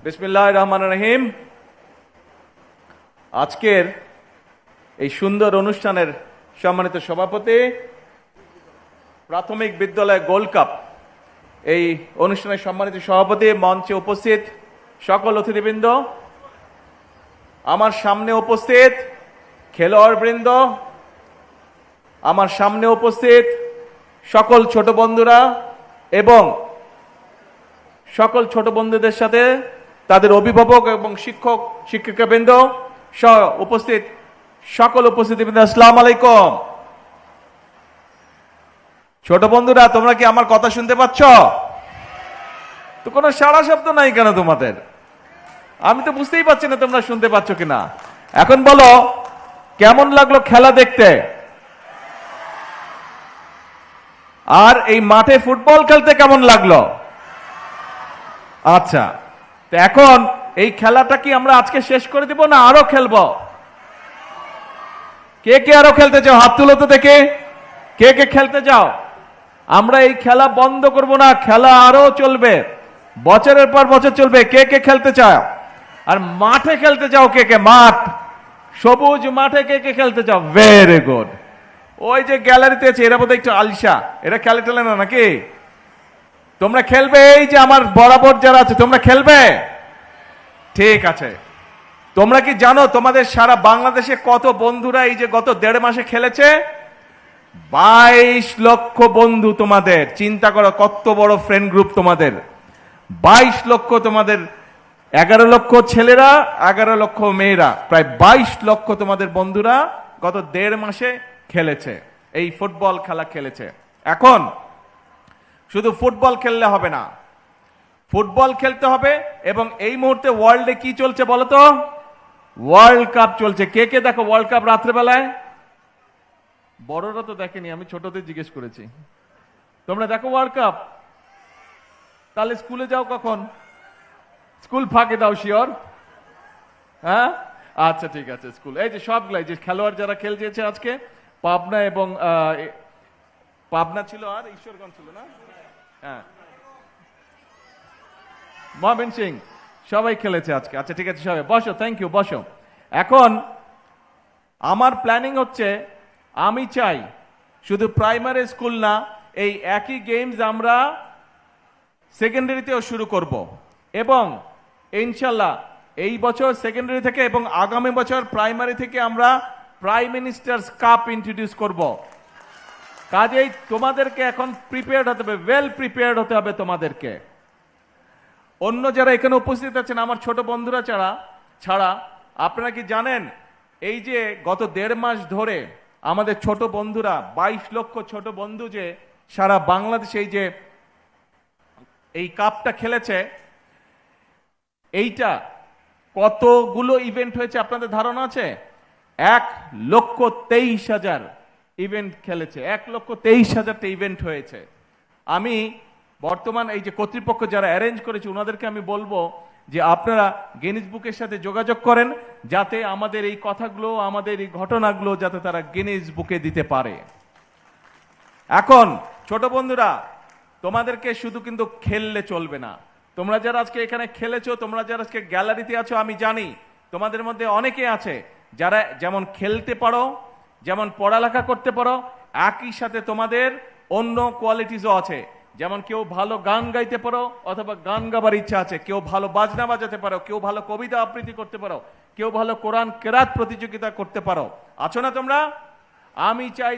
বিসমিল্লাহির রহমানির রহিম। আজকের এই সুন্দর অনুষ্ঠানের সম্মানিত সভাপতি, প্রাথমিক বিদ্যালয় গোল্ড কাপ এই অনুষ্ঠানের সম্মানিত সভাপতি, মঞ্চে উপস্থিত সকল অতিথিবৃন্দ, আমার সামনে উপস্থিত খেলোয়াড়বৃন্দ, আমার সামনে উপস্থিত সকল ছোট বন্ধুরা এবং সকল ছোট বন্ধুদের সাথে তাদের অভিভাবক এবং শিক্ষক শিক্ষিকাবৃন্দ সহ উপস্থিত সকল উপস্থিতিবৃন্দ, আসসালামু আলাইকুম। ছোট বন্ধুরা, তোমরা কি আমার কথা শুনতে পাচ্ছ? তো কোনো সাড়া শব্দ নাই কেন তোমাদের? আমি তো বুঝতেই পারছি না তোমরা শুনতে পাচ্ছ কিনা। এখন বলো, কেমন লাগলো খেলা দেখতে? আর এই মাঠে ফুটবল খেলতে কেমন লাগলো? আচ্ছা, তো এখন এই খেলাটা কি আমরা আজকে শেষ করে দিব না আরো খেলবো? কে কে আরো খেলতে চাও? হাত তুলো তো দেখে। কে কে খেলতে চাও? আমরা এই খেলা বন্ধ করব না, খেলা আরো চলবে, বছরের পর বছর চলবে। কে কে খেলতে চাও? আর মাঠে খেলতে চাও কে কে? মাঠ, সবুজ মাঠে কে কে খেলতে চাও? Very good. ওই যে গ্যালারিতে আছে, এরা বোধহয় একটু আলসা, এরা খেলে টেলে না নাকি? তোমরা খেলবে? এই যে আমার বরাবর যারা আছে, তোমরা খেলবে? ঠিক আছে। তোমরা কি জানো তোমাদের সারা বাংলাদেশে কত বন্ধুরা এই যে গত 1.5 মাসে খেলেছে? 22 লক্ষ বন্ধু তোমাদের। চিন্তা করো কত বড় ফ্রেন্ড গ্রুপ তোমাদের। 22 লক্ষ, তোমাদের 11 লক্ষ ছেলেরা, 11 লক্ষ মেয়েরা, প্রায় 22 লক্ষ তোমাদের বন্ধুরা গত 1.5 মাসে খেলেছে, এই ফুটবল খেলা খেলেছে। এখন শুধু ফুটবল খেললে হবে না, ফুটবল খেলতে হবে এবং এই মুহূর্তে ওয়ার্ল্ডে কি চলছে বলো তো? ওয়ার্ল্ড কাপ চলছে। কে কে দেখো ওয়ার্ল্ড কাপ রাত্রেবেলায়? বড়রা তো দেখেনি, আমি ছোটদের জিজ্ঞেস করেছি। তোমরা দেখো ওয়ার্ল্ড কাপ? তাহলে স্কুলে যাও কখন? স্কুল ফাঁকে দাও শিওর? হ্যাঁ, আচ্ছা ঠিক আছে। স্কুল এই যে সবগুলাই যে খেলোয়াড় যারা খেলছে আজকে, পাবনা এবং পাবনা ছিল আর ঈশ্বরগঞ্জ ছিল না? হ্যাঁ, ময়মন সিং, সবাই খেলেছে আজকে। আচ্ছা ঠিক আছে, সবাই বসো, থ্যাংক ইউ, বসো। এখন আমার প্ল্যানিং হচ্ছে, আমি চাই শুধু প্রাইমারি স্কুল না, এই একই গেমস আমরা সেকেন্ডারিতেও শুরু করব এবং ইনশাল্লাহ এই বছর সেকেন্ডারি থেকে এবং আগামী বছর প্রাইমারি থেকে আমরা প্রাইম মিনিস্টার্স কাপ ইন্ট্রোডিউস করব। কাজেই তোমাদেরকে এখন প্রিপেয়ার্ড হতে হবে, ওয়েল প্রিপেয়ার্ড হতে হবে তোমাদেরকে। অন্য যারা এখানে উপস্থিত আছেন আমার ছোট বন্ধুরা ছাড়া আপনারা কি জানেন এই যে গত 1.5 মাস ধরে আমাদের ছোট বন্ধুরা, 22 লক্ষ ছোট বন্ধু যে সারা বাংলাদেশে এই যে এই কাপটা খেলেছে, এইটা কতগুলো ইভেন্ট হয়েছে আপনাদের ধারণা আছে? 1,23,000 ইভেন্ট খেলেছে। 1,23,000টা ইভেন্ট হয়েছে। আমি বর্তমান এই যে কর্তৃপক্ষ যারা অ্যারেঞ্জ করেছে ওনাদেরকে আমি বলবো যে আপনারা গিনিস বুকের সাথে যোগাযোগ করেন, যাতে আমাদের এই কথাগুলো, আমাদের এই ঘটনাগুলো যাতে তারা গিনিস বুকে দিতে পারে। এখন ছোট বন্ধুরা, তোমাদেরকে শুধু কিন্তু খেললে চলবে না। তোমরা যারা আজকে এখানে খেলেছো, তোমরা যারা আজকে গ্যালারিতে আছো, আমি জানি তোমাদের মধ্যে অনেকে আছে যারা যেমন খেলতে পারো, যেমন পড়ালেখা করতে পারো, একই সাথে তোমাদের অন্য কোয়ালিটিসও আছে। যেমন কেউ ভালো গান গাইতে পারো অথবা গান গাবার ইচ্ছা আছে, কেউ ভালো বাজনা বাজাতে পারো, কেউ ভালো কবিতা আবৃত্তি করতে পারো, কেউ ভালো কোরআন কেরাত প্রতিযোগিতা করতে পারো। আছো না তোমরা? আমি চাই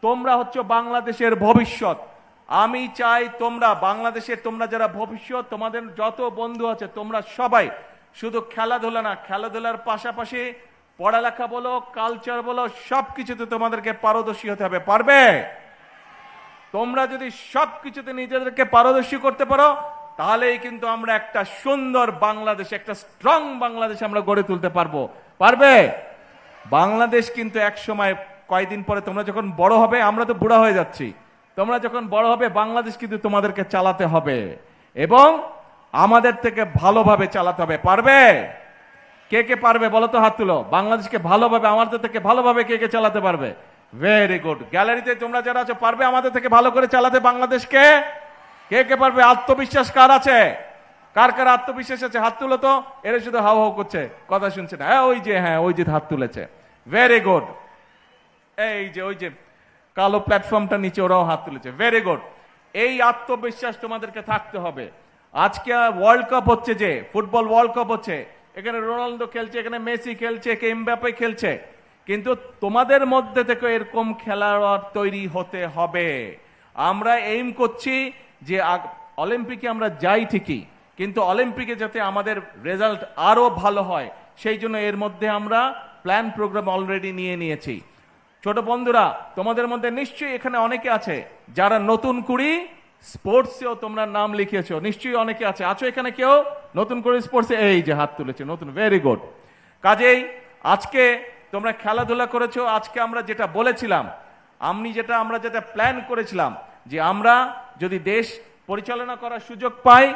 তোমরা হচ্ছে বাংলাদেশের ভবিষ্যৎ। আমি চাই তোমরা বাংলাদেশের, তোমরা যারা ভবিষ্যৎ, তোমাদের যত বন্ধু আছে তোমরা সবাই শুধু খেলাধুলা না, খেলাধুলার পাশাপাশি পড়ালেখা বলো, কালচার বলো, সবকিছুতে তোমাদেরকে পারদর্শী হতে হবে। পারবে? তোমরা যদি সবকিছুতে নিজেদেরকে পারদর্শী করতে পারো, তাহলেই কিন্তু আমরা একটা সুন্দর বাংলাদেশ, একটা স্ট্রং বাংলাদেশ আমরা গড়ে তুলতে পারবো। পারবে? বাংলাদেশ কিন্তু এক সময়, কয়েকদিন পরে তোমরা যখন বড় হবে, আমরা তো বুড়া হয়ে যাচ্ছি, তোমরা যখন বড় হবে বাংলাদেশ কিন্তু তোমাদেরকে চালাতে হবে এবং আমাদের থেকে ভালোভাবে চালাতে হবে। পারবে? কে কে পারবে বলো তো? হাত তুলো। বাংলাদেশকে ভালোভাবে, আমাদের থেকে ভালোভাবে কে কে চালাতে পারবে? Very good. গ্যালারিতে তোমরা যারা আছো, পারবে আমাদের থেকে ভালো করে চালাতে বাংলাদেশকে? কে কে পারবে? আত্মবিশ্বাস কার আছে? কার কার আত্মবিশ্বাস আছে হাত তুলো তো। এরা শুধু হাও হাও করছে, কথা শুনছে না। হ্যাঁ ওই যে হাত তুলেছে, ভেরি গুড। এই যে ওই যে কালো প্ল্যাটফর্মটা নিচে ওরাও হাত তুলেছে, ভেরি গুড। এই আত্মবিশ্বাস তোমাদেরকে থাকতে হবে। আজকে ওয়ার্ল্ড কাপ হচ্ছে, যে ফুটবল ওয়ার্ল্ড কাপ হচ্ছে, এখানে রোনালদো খেলছে, এখানে মেসি খেলছে, কে এমবাপ্পে খেলছে, কিন্তু তোমাদের মধ্যে থেকে এরকম খেলোয়াড় তৈরি হতে হবে। আমরা এইম করছি যে অলিম্পিকে আমরা যাই ঠিকই, কিন্তু অলিম্পিকে যাতে আমাদের রেজাল্ট আরো ভালো হয়, সেই জন্য এর মধ্যে আমরা প্ল্যান প্রোগ্রাম অলরেডি নিয়ে নিয়েছি। ছোট বন্ধুরা, তোমাদের মধ্যে নিশ্চয়ই এখানে অনেকে আছে যারা নতুন কুড়ি স্পোর্টসেও তোমরা নাম লিখিয়েছো, নিশ্চয়ই অনেকে আছো এখানে কেউ নতুন করে স্পোর্টসে, এই যে হাত তুলেছে নতুন, ভেরি গুড। কাজেই আজকে তোমরা খেলাধুলা করেছো। আজকে আমরা যেটা বলেছিলাম, আমরা যেটা প্ল্যান করেছিলাম, যে আমরা যদি দেশ পরিচালনা করার সুযোগ পাই,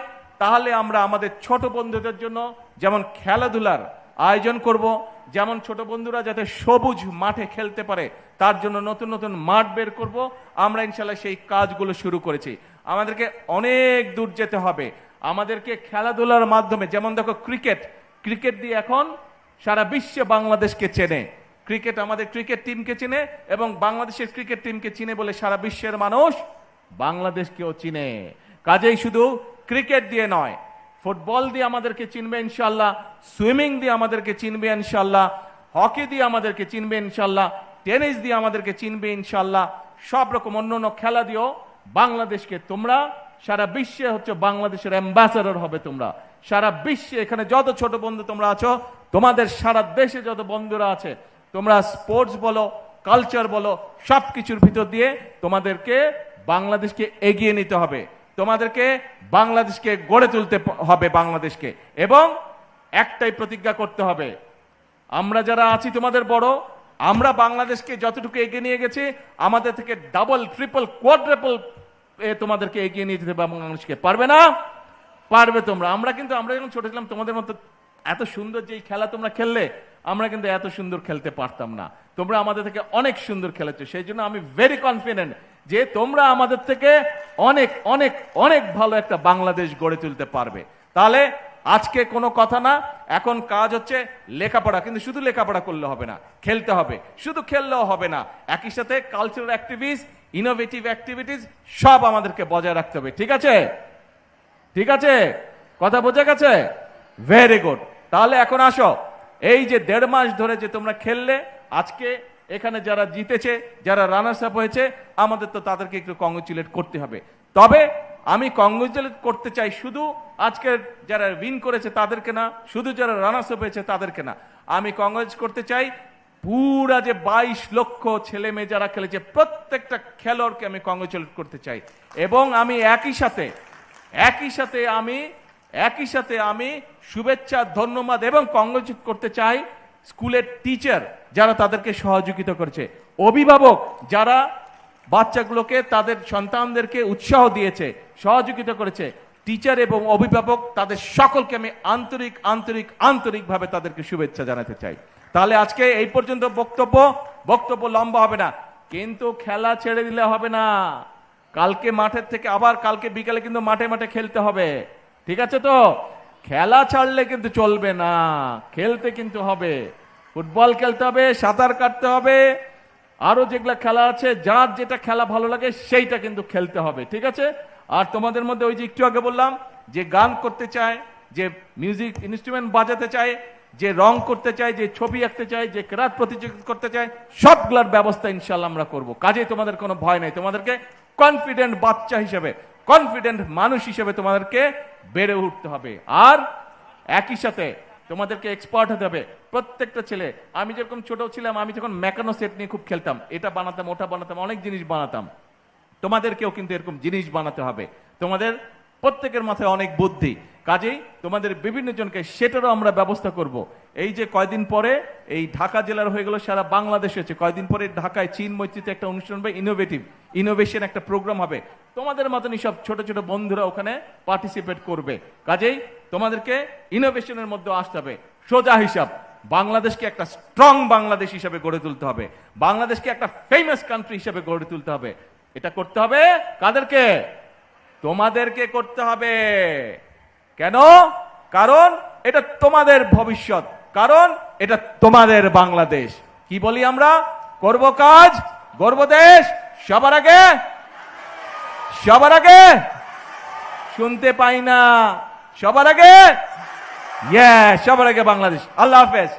তাহলে আমরা আমাদের ছোট বন্ধুদের জন্য যেমন খেলাধুলার আয়োজন করব, যেমন ছোট বন্ধুরা যাতে সবুজ মাঠে খেলতে পারে তার জন্য নতুন নতুন মাঠ বের করব। আমরা ইনশাল্লাহ সেই কাজগুলো শুরু করেছি। আমাদেরকে অনেক দূর যেতে হবে। আমাদেরকে খেলাধুলার মাধ্যমে, যেমন দেখো ক্রিকেট দিয়ে এখন সারা বিশ্বে বাংলাদেশকে চেনে। ক্রিকেট আমাদের ক্রিকেট টিমকে চিনে, এবং বাংলাদেশের ক্রিকেট টিমকে চিনে বলে সারা বিশ্বের মানুষ বাংলাদেশকেও চিনে। কাজেই শুধু ক্রিকেট দিয়ে নয়, ফুটবল দিয়ে আমাদেরকে চিনবে ইনশাল্লাহ, সুইমিং দিয়ে আমাদেরকে চিনবে ইনশাল্লাহ, হকি দিয়ে আমাদেরকে চিনবে ইনশাল্লাহ, টেনিস দিয়ে আমাদেরকে চিনবে ইনশাল্লাহ, সব রকম অন্যান্য খেলা দিয়েও বাংলাদেশকে তোমরা সারা বিশ্বে হচ্ছে বাংলাদেশের অ্যাম্বাসেডর হবে। তোমরা সারা বিশ্বে, এখানে যত ছোট বন্ধু তোমরা আছো, তোমাদের সারা দেশে যত বন্ধুরা আছে, তোমরা স্পোর্টস বলো, কালচার বলো, সবকিছুর ভিতর দিয়ে তোমাদেরকে বাংলাদেশকে এগিয়ে নিতে হবে। তোমাদেরকে বাংলাদেশকে গড়ে তুলতে হবে বাংলাদেশকে, এবং একটাই প্রতিজ্ঞা করতে হবে, আমরা যারা আছি তোমাদের বড়, আমরা বাংলাদেশকে যতটুকু এগিয়ে নিয়ে গেছি, আমাদের থেকে ডাবল, ট্রিপল, কোয়াড্রাপল তোমাদেরকে এগিয়ে নিয়ে যেতে বাংলাদেশকে পারবে না? পারবে তোমরা। আমরা যখন ছোট ছিলাম, তোমাদের মতো এত সুন্দর যে খেলা তোমরা খেললে, আমরা কিন্তু এত সুন্দর খেলতে পারতাম না। তোমরা আমাদের থেকে অনেক সুন্দর খেলেছো। সেই জন্য আমি ভেরি কনফিডেন্ট যে তোমরা আমাদের থেকে অনেক অনেক অনেক ভালো একটা বাংলাদেশ গড়ে তুলতে পারবে। তাহলে আজকে কোনো কথা না, এখন কাজ হচ্ছে লেখাপড়া। কিন্তু শুধু লেখাপড়া করলে হবে না, খেলতে হবে। শুধু খেললেও হবে না, একই সাথে কালচারাল অ্যাক্টিভিটিস, ইনোভেটিভ অ্যাক্টিভিটিস সব আমাদেরকে বজায় রাখতে হবে। ঠিক আছে? ঠিক আছে, কথা বোঝা গেছে? Very good. তাহলে এখন আসো, এই যে 1.5 মাস ধরে যে তোমরা খেললে, আজকে এখানে যারা জিতেছে, যারা রানার্স আপ হয়েছে, আমাদের তো তাদেরকে একটু কংগ্রেচুলেট করতে হবে। তবে আমি কংগ্রেচুলেট করতে চাই শুধু আজকে যারা উইন করেছে তাদেরকে না, শুধু যারা রানার্স আপ হয়েছে তাদেরকে না, আমি কংগ্রেচ করতে চাই পুরা যে 22 লক্ষ ছেলে মেয়ে যারা খেলেছে, প্রত্যেকটা খেলোয়াড়কে আমি কংগ্রেচুলেট করতে চাই। এবং আমি একই সাথে আমি শুভেচ্ছা, ধন্যবাদ এবং কংগ্রেচুলেট করতে চাই স্কুলের টিচার যারা তাদেরকে সহযোগিতা করেছে, অভিভাবক যারা বাচ্চাগুলোকে, তাদের সন্তানদেরকে উৎসাহ দিয়েছে, সহযোগিতা করেছে, টিচার এবং অভিভাবক, তাদের সকলকে আমি আন্তরিকভাবে তাদেরকে শুভেচ্ছা জানাতে চাই। তাহলে আজকে এই পর্যন্ত বক্তব্য লম্বা হবে না, কিন্তু খেলা ছেড়ে দিলে হবে না। কালকে মাঠের থেকে আবার কালকে বিকালে কিন্তু মাঠে খেলতে হবে। ঠিক আছে তো? খেলা ছাড়লে কিন্তু চলবে না, খেলতে কিন্তু হবে। ফুটবল খেলতে হবে, সাঁতার কাটতে হবে, আরো যেগুলা খেলা আছে, যার যেটা খেলা ভালো লাগে সেইটা কিন্তু খেলতে হবে। ঠিক আছে? আর তোমাদের মধ্যে ওই যে একটু আগে বললাম, যে গান করতে চায়, যে মিউজিক ইনস্ট্রুমেন্ট বাজাতে চায়, যে রং করতে চায়, যে ছবি আঁকতে চায়, যে ক্রাফট প্রতিযোগিতা করতে চায়, সবগুলোর ব্যবস্থা ইনশাল্লাহ আমরা করব। কাজেই তোমাদের কোনো ভয় নাই। তোমাদেরকে কনফিডেন্ট বাচ্চা হিসেবে, কনফিডেন্ট মানুষ হিসেবে তোমাদেরকে বেড়ে উঠতে হবে। আর একই সাথে তোমাদেরকে এক্সপার্ট হতে হবে। প্রত্যেকটা ছেলে, আমি যেরকম ছোট ছিলাম, আমি যখন মেকানো সেট নিয়ে খুব খেলতাম, এটা বানাতাম, ওটা বানাতাম, অনেক জিনিস বানাতাম। তোমাদেরকেও কিন্তু এরকম জিনিস বানাতে হবে। তোমাদের প্রত্যেকের মাথায় অনেক বুদ্ধি, কাজেই তোমাদের বিভিন্ন জনকে সেটারও আমরা ব্যবস্থা করব। এই যে কয়দিন পরে এই ঢাকা জেলার হয়ে গেল, সারা বাংলাদেশ হয়েছে, কয়দিন পরে ঢাকায় চীন মৈত্রীতে একটা অনুষ্ঠান হবে, ইনোভেশন একটা প্রোগ্রাম হবে। তোমাদের মতনই সব ছোট ছোট বন্ধুরা ওখানে পার্টিসিপেট করবে। কাজেই তোমাদেরকে ইনোভেশনের মধ্যে আসতে হবে। সোজা হিসাব, বাংলাদেশকে একটা স্ট্রং বাংলাদেশ হিসেবে গড়ে তুলতে হবে, বাংলাদেশকে একটা ফেমাস কান্ট্রি হিসেবে গড়ে তুলতে হবে। এটা করতে হবে কাদেরকে? তোমাদেরকে করতে হবে। কেন? কারণ এটা তোমাদের ভবিষ্যৎ, কারণ এটা তোমাদের বাংলাদেশ। কি বলি আমরা? করব কাজ, গর্ব দেশ, সবার আগে, সবার আগে। শুনতে পাই না, সবার আগে, সবার আগে বাংলাদেশ। আল্লাহ হাফেজ।